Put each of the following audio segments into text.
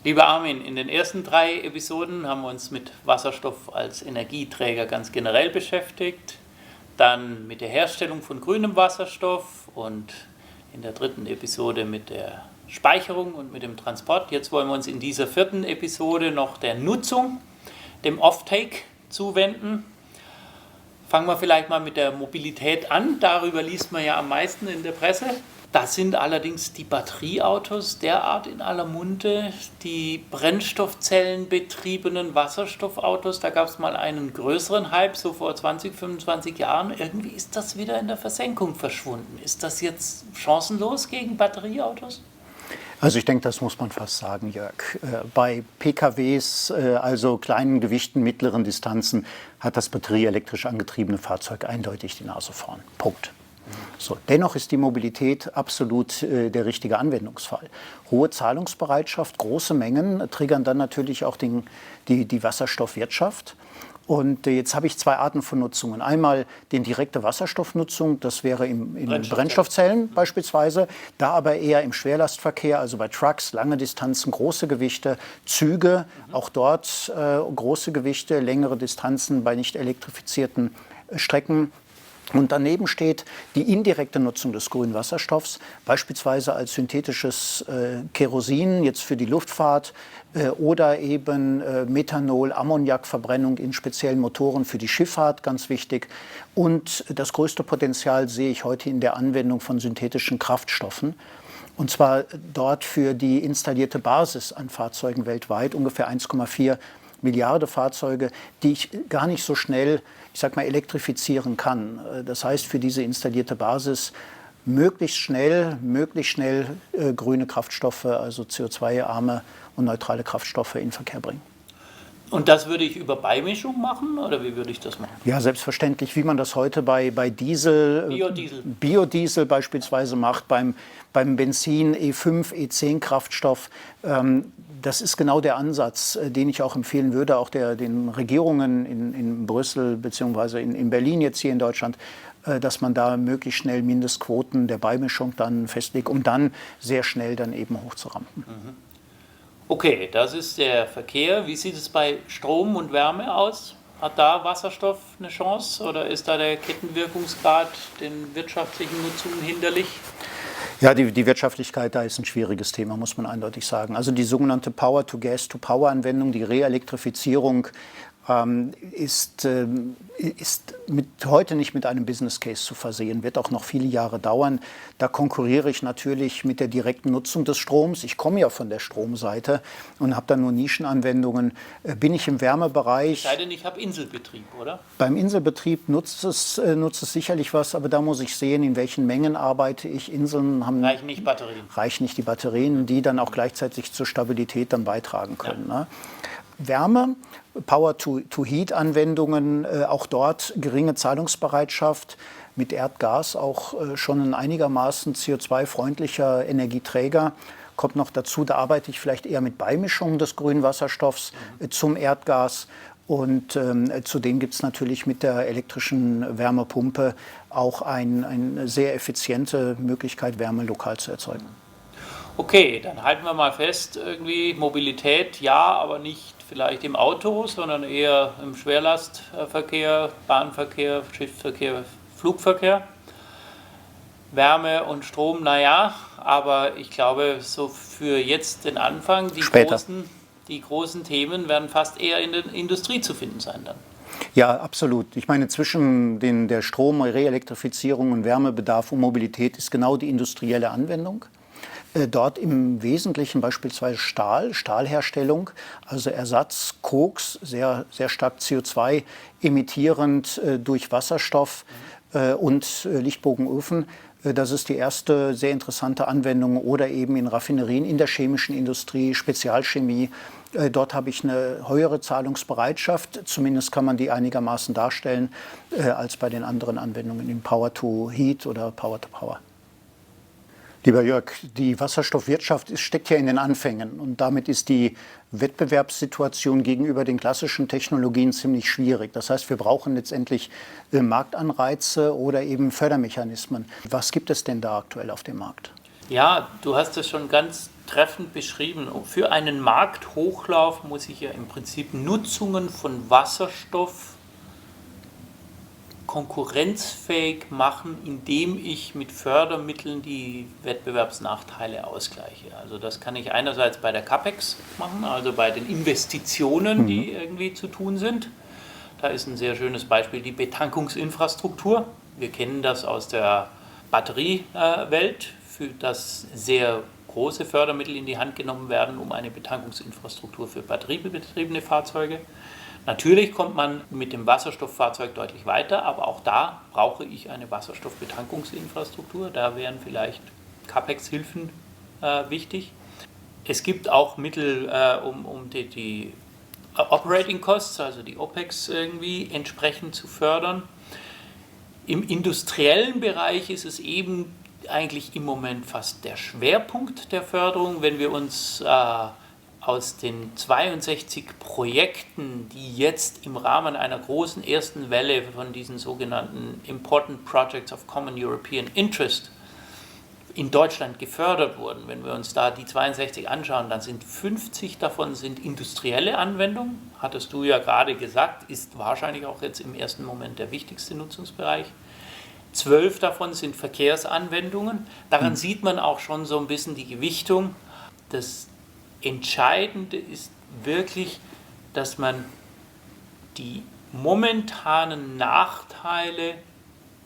Lieber Armin, in den ersten 3 Episoden haben wir uns mit Wasserstoff als Energieträger ganz generell beschäftigt, dann mit der Herstellung von grünem Wasserstoff und in der 3. Episode mit der Speicherung und mit dem Transport. Jetzt wollen wir uns in dieser 4. Episode noch der Nutzung, dem Offtake zuwenden. Fangen wir vielleicht mal mit der Mobilität an, darüber liest man ja am meisten in der Presse. Da sind allerdings die Batterieautos derart in aller Munde, die brennstoffzellenbetriebenen Wasserstoffautos, da gab es mal einen größeren Hype, so vor 20, 25 Jahren. Irgendwie ist das wieder in der Versenkung verschwunden. Ist das jetzt chancenlos gegen Batterieautos? Also ich denke, das muss man fast sagen, Jörg. Bei PKWs, also kleinen Gewichten, mittleren Distanzen, hat das batterieelektrisch angetriebene Fahrzeug eindeutig die Nase vorn. Punkt. So, dennoch ist die Mobilität absolut der richtige Anwendungsfall. Hohe Zahlungsbereitschaft, große Mengen triggern dann natürlich auch die Wasserstoffwirtschaft. Und jetzt habe ich 2 Arten von Nutzungen. Einmal die direkte Wasserstoffnutzung, das wäre in Brennstoffzellen beispielsweise, da aber eher im Schwerlastverkehr, also bei Trucks, lange Distanzen, große Gewichte, Züge, auch dort große Gewichte, längere Distanzen bei nicht elektrifizierten Strecken. Und daneben steht die indirekte Nutzung des grünen Wasserstoffs, beispielsweise als synthetisches Kerosin jetzt für die Luftfahrt oder eben Methanol, Ammoniakverbrennung in speziellen Motoren für die Schifffahrt, ganz wichtig. Und das größte Potenzial sehe ich heute in der Anwendung von synthetischen Kraftstoffen. Und zwar dort für die installierte Basis an Fahrzeugen weltweit, ungefähr 1,4 Milliarden Fahrzeuge, die ich gar nicht so schnell, ich sag mal, elektrifizieren kann. Das heißt, für diese installierte Basis möglichst schnell grüne Kraftstoffe, also CO2-arme und neutrale Kraftstoffe in den Verkehr bringen. Und das würde ich über Beimischung machen, oder wie würde ich das machen? Ja, selbstverständlich, wie man das heute bei Diesel, Biodiesel beispielsweise macht, beim Benzin, E5, E10 Kraftstoff. Das ist genau der Ansatz, den ich auch empfehlen würde, auch den Regierungen in Brüssel bzw. in Berlin jetzt hier in Deutschland, dass man da möglichst schnell Mindestquoten der Beimischung dann festlegt, um dann sehr schnell dann eben hochzurampen. Okay, das ist der Verkehr. Wie sieht es bei Strom und Wärme aus? Hat da Wasserstoff eine Chance oder ist da der Kettenwirkungsgrad den wirtschaftlichen Nutzungen hinderlich? Ja, die Wirtschaftlichkeit, da ist ein schwieriges Thema, muss man eindeutig sagen. Also die sogenannte Power-to-Gas-to-Power-Anwendung, die Reelektrifizierung, ist heute nicht mit einem Business Case zu versehen, wird auch noch viele Jahre dauern. Da konkurriere ich natürlich mit der direkten Nutzung des Stroms. Ich komme ja von der Stromseite und habe da nur Nischenanwendungen. Bin ich im Wärmebereich? Es sei denn, ich habe Inselbetrieb, oder? Beim Inselbetrieb nutzt es sicherlich was, aber da muss ich sehen, in welchen Mengen arbeite ich. Inseln reichen nicht Batterien. Reichen nicht die Batterien, die dann auch gleichzeitig zur Stabilität dann beitragen können. Ja. Ne? Wärme, Power-to-Heat-Anwendungen, auch dort geringe Zahlungsbereitschaft, mit Erdgas auch schon ein einigermaßen CO2-freundlicher Energieträger. Kommt noch dazu, da arbeite ich vielleicht eher mit Beimischungen des grünen Wasserstoffs zum Erdgas. Und zudem gibt es natürlich mit der elektrischen Wärmepumpe auch eine sehr effiziente Möglichkeit, Wärme lokal zu erzeugen. Okay, dann halten wir mal fest, irgendwie Mobilität ja, aber nicht vielleicht im Auto, sondern eher im Schwerlastverkehr, Bahnverkehr, Schiffsverkehr, Flugverkehr. Wärme und Strom, naja, aber ich glaube, so für jetzt den Anfang, die großen Themen werden fast eher in der Industrie zu finden sein dann. Ja, absolut. Ich meine, zwischen der Strom-, Reelektrifizierung und Wärmebedarf und Mobilität ist genau die industrielle Anwendung. Dort im Wesentlichen beispielsweise Stahlherstellung, also Ersatz, Koks, sehr, sehr stark CO2 emittierend durch Wasserstoff und Lichtbogenöfen. Das ist die erste sehr interessante Anwendung oder eben in Raffinerien, in der chemischen Industrie, Spezialchemie. Dort habe ich eine höhere Zahlungsbereitschaft, zumindest kann man die einigermaßen darstellen, als bei den anderen Anwendungen in Power-to-Heat oder Power-to-Power. Lieber Jörg, die Wasserstoffwirtschaft steckt ja in den Anfängen und damit ist die Wettbewerbssituation gegenüber den klassischen Technologien ziemlich schwierig. Das heißt, wir brauchen letztendlich Marktanreize oder eben Fördermechanismen. Was gibt es denn da aktuell auf dem Markt? Ja, du hast es schon ganz treffend beschrieben. Für einen Markthochlauf muss ich ja im Prinzip Nutzungen von Wasserstoff konkurrenzfähig machen, indem ich mit Fördermitteln die Wettbewerbsnachteile ausgleiche. Also das kann ich einerseits bei der CAPEX machen, also bei den Investitionen, die irgendwie zu tun sind. Da ist ein sehr schönes Beispiel die Betankungsinfrastruktur. Wir kennen das aus der Batteriewelt, für das sehr große Fördermittel in die Hand genommen werden, um eine Betankungsinfrastruktur für batteriebetriebene Fahrzeuge. Natürlich kommt man mit dem Wasserstofffahrzeug deutlich weiter, aber auch da brauche ich eine Wasserstoffbetankungsinfrastruktur. Da wären vielleicht CAPEX-Hilfen wichtig. Es gibt auch Mittel, um die Operating Costs, also die OPEX irgendwie entsprechend zu fördern. Im industriellen Bereich ist es eben eigentlich im Moment fast der Schwerpunkt der Förderung, wenn wir uns aus den 62 Projekten, die jetzt im Rahmen einer großen ersten Welle von diesen sogenannten Important Projects of Common European Interest in Deutschland gefördert wurden, wenn wir uns da die 62 anschauen, dann sind 50 davon sind industrielle Anwendungen, hattest du ja gerade gesagt, ist wahrscheinlich auch jetzt im ersten Moment der wichtigste Nutzungsbereich. 12 davon sind Verkehrsanwendungen. Daran sieht man auch schon so ein bisschen die Gewichtung. Das Entscheidende ist wirklich, dass man die momentanen Nachteile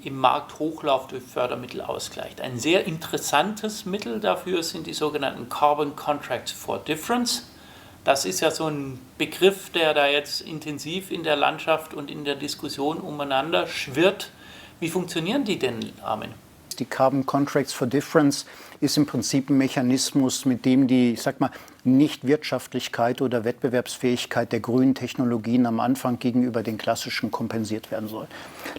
im Markthochlauf durch Fördermittel ausgleicht. Ein sehr interessantes Mittel dafür sind die sogenannten Carbon Contracts for Difference. Das ist ja so ein Begriff, der da jetzt intensiv in der Landschaft und in der Diskussion umeinander schwirrt. Wie funktionieren die denn, Armin? Die Carbon Contracts for Difference ist im Prinzip ein Mechanismus, mit dem die, ich sag mal, Nichtwirtschaftlichkeit oder Wettbewerbsfähigkeit der grünen Technologien am Anfang gegenüber den klassischen kompensiert werden soll.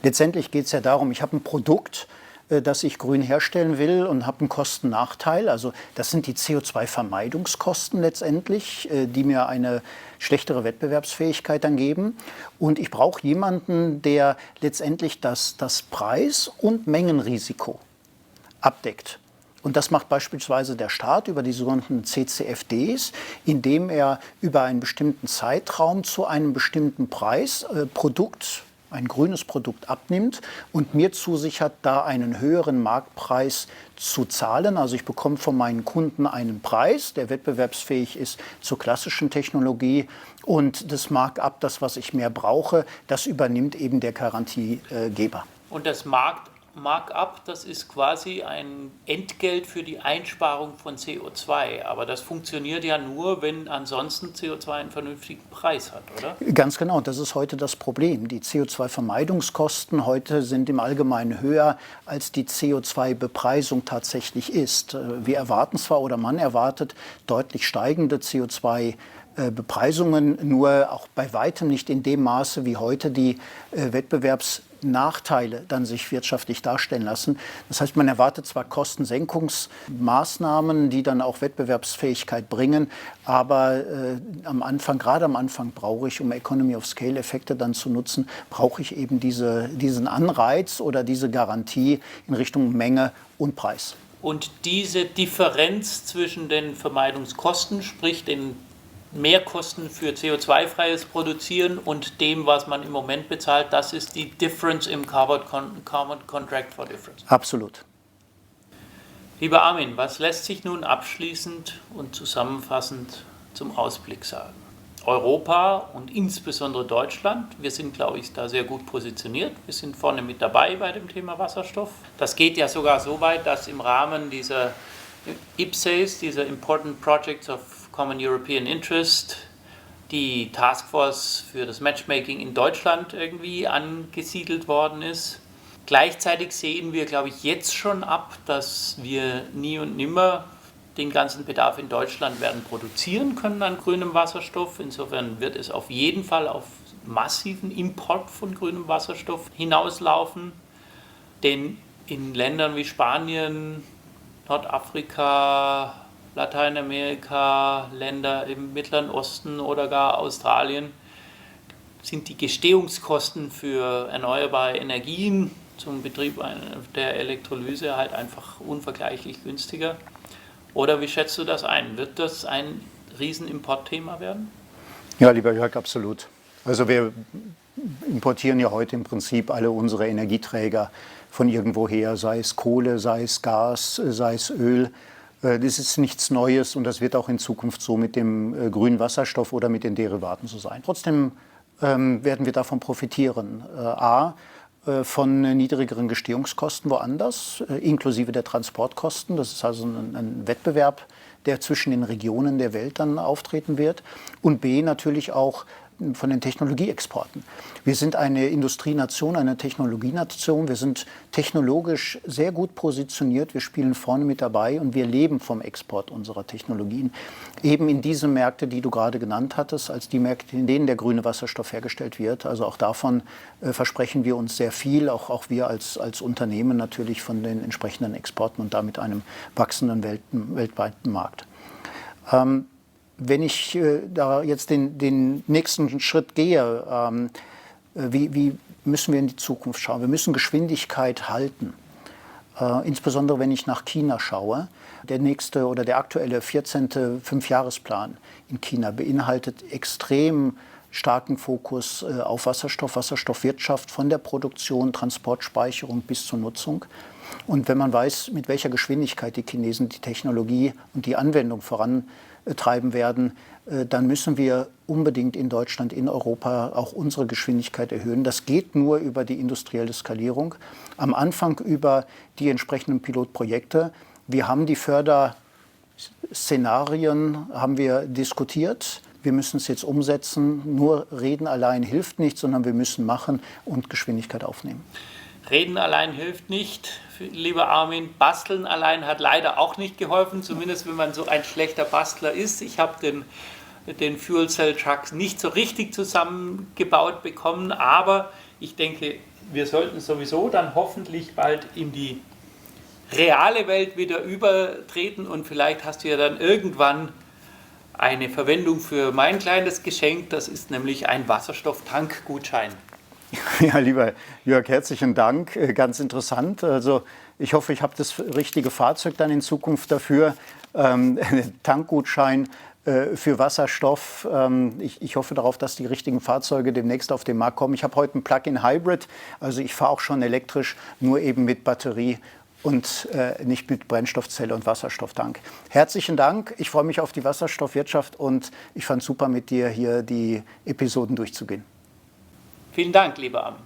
Letztendlich geht es ja darum, ich habe ein Produkt, das ich grün herstellen will und habe einen Kosten-Nachteil. Also das sind die CO2-Vermeidungskosten letztendlich, die mir eine schlechtere Wettbewerbsfähigkeit dann geben. Und ich brauche jemanden, der letztendlich das Preis- und Mengenrisiko abdeckt. Und das macht beispielsweise der Staat über die sogenannten CCFDs, indem er über einen bestimmten Zeitraum zu einem bestimmten Preis ein grünes Produkt abnimmt und mir zusichert, da einen höheren Marktpreis zu zahlen. Also ich bekomme von meinen Kunden einen Preis, der wettbewerbsfähig ist zur klassischen Technologie, und das Markup, das, was ich mehr brauche, das übernimmt eben der Garantiegeber. Und das Markup, das ist quasi ein Entgelt für die Einsparung von CO2. Aber das funktioniert ja nur, wenn ansonsten CO2 einen vernünftigen Preis hat, oder? Ganz genau, das ist heute das Problem. Die CO2-Vermeidungskosten heute sind im Allgemeinen höher, als die CO2-Bepreisung tatsächlich ist. Wir erwarten zwar, oder man erwartet, deutlich steigende CO2-Bepreisungen, nur auch bei weitem nicht in dem Maße, wie heute die Wettbewerbsnachteile dann sich wirtschaftlich darstellen lassen. Das heißt, man erwartet zwar Kostensenkungsmaßnahmen, die dann auch Wettbewerbsfähigkeit bringen, aber gerade am Anfang brauche ich, um Economy of Scale-Effekte dann zu nutzen, brauche ich eben diesen Anreiz oder diese Garantie in Richtung Menge und Preis. Und diese Differenz zwischen den Vermeidungskosten, sprich den Mehrkosten für CO2-freies Produzieren und dem, was man im Moment bezahlt, das ist die Difference im Carbon Contract for Difference. Absolut. Lieber Armin, was lässt sich nun abschließend und zusammenfassend zum Ausblick sagen? Europa und insbesondere Deutschland, wir sind, glaube ich, da sehr gut positioniert. Wir sind vorne mit dabei bei dem Thema Wasserstoff. Das geht ja sogar so weit, dass im Rahmen dieser IPCEIs, dieser Important Projects of Common European Interest, die Taskforce für das Matchmaking in Deutschland irgendwie angesiedelt worden ist. Gleichzeitig sehen wir, glaube ich, jetzt schon ab, dass wir nie und nimmer den ganzen Bedarf in Deutschland werden produzieren können an grünem Wasserstoff. Insofern wird es auf jeden Fall auf massiven Import von grünem Wasserstoff hinauslaufen. Denn in Ländern wie Spanien, Nordafrika, Lateinamerika, Länder im Mittleren Osten oder gar Australien sind die Gestehungskosten für erneuerbare Energien zum Betrieb der Elektrolyse halt einfach unvergleichlich günstiger. Oder wie schätzt du das ein? Wird das ein Riesenimportthema werden? Ja, lieber Jörg, absolut. Also wir importieren ja heute im Prinzip alle unsere Energieträger von irgendwoher, sei es Kohle, sei es Gas, sei es Öl. Das ist nichts Neues und das wird auch in Zukunft so mit dem grünen Wasserstoff oder mit den Derivaten so sein. Trotzdem werden wir davon profitieren. Von niedrigeren Gestehungskosten woanders, inklusive der Transportkosten. Das ist also ein Wettbewerb, der zwischen den Regionen der Welt dann auftreten wird. Und B, natürlich auch von den Technologieexporten. Wir sind eine Industrienation, eine Technologienation. Wir sind technologisch sehr gut positioniert. Wir spielen vorne mit dabei und wir leben vom Export unserer Technologien. Eben in diese Märkte, die du gerade genannt hattest, als die Märkte, in denen der grüne Wasserstoff hergestellt wird. Also auch davon versprechen wir uns sehr viel, auch wir als Unternehmen natürlich von den entsprechenden Exporten und damit einem wachsenden weltweiten Markt. Wenn ich da jetzt den nächsten Schritt gehe, wie müssen wir in die Zukunft schauen? Wir müssen Geschwindigkeit halten. Insbesondere wenn ich nach China schaue. Der nächste oder der aktuelle 14. Fünfjahresplan in China beinhaltet extrem starken Fokus auf Wasserstoff, Wasserstoffwirtschaft von der Produktion, Transport, Speicherung bis zur Nutzung. Und wenn man weiß, mit welcher Geschwindigkeit die Chinesen die Technologie und die Anwendung vorantreiben werden, dann müssen wir unbedingt in Deutschland, in Europa auch unsere Geschwindigkeit erhöhen. Das geht nur über die industrielle Skalierung. Am Anfang über die entsprechenden Pilotprojekte. Wir haben die Förderszenarien haben wir diskutiert. Wir müssen es jetzt umsetzen. Nur reden allein hilft nicht, sondern wir müssen machen und Geschwindigkeit aufnehmen. Reden allein hilft nicht, lieber Armin. Basteln allein hat leider auch nicht geholfen, zumindest wenn man so ein schlechter Bastler ist. Ich habe den Fuel Cell Truck nicht so richtig zusammengebaut bekommen, aber ich denke, wir sollten sowieso dann hoffentlich bald in die reale Welt wieder übertreten und vielleicht hast du ja dann irgendwann eine Verwendung für mein kleines Geschenk, das ist nämlich ein Wasserstofftankgutschein. Ja, lieber Jörg, herzlichen Dank. Ganz interessant. Also ich hoffe, ich habe das richtige Fahrzeug dann in Zukunft dafür. Tankgutschein für Wasserstoff. Ich hoffe darauf, dass die richtigen Fahrzeuge demnächst auf den Markt kommen. Ich habe heute ein Plug-in-Hybrid, also ich fahre auch schon elektrisch, nur eben mit Batterie und nicht mit Brennstoffzelle und Wasserstofftank. Herzlichen Dank. Ich freue mich auf die Wasserstoffwirtschaft und ich fand es super, mit dir hier die Episoden durchzugehen. Vielen Dank, lieber Armin.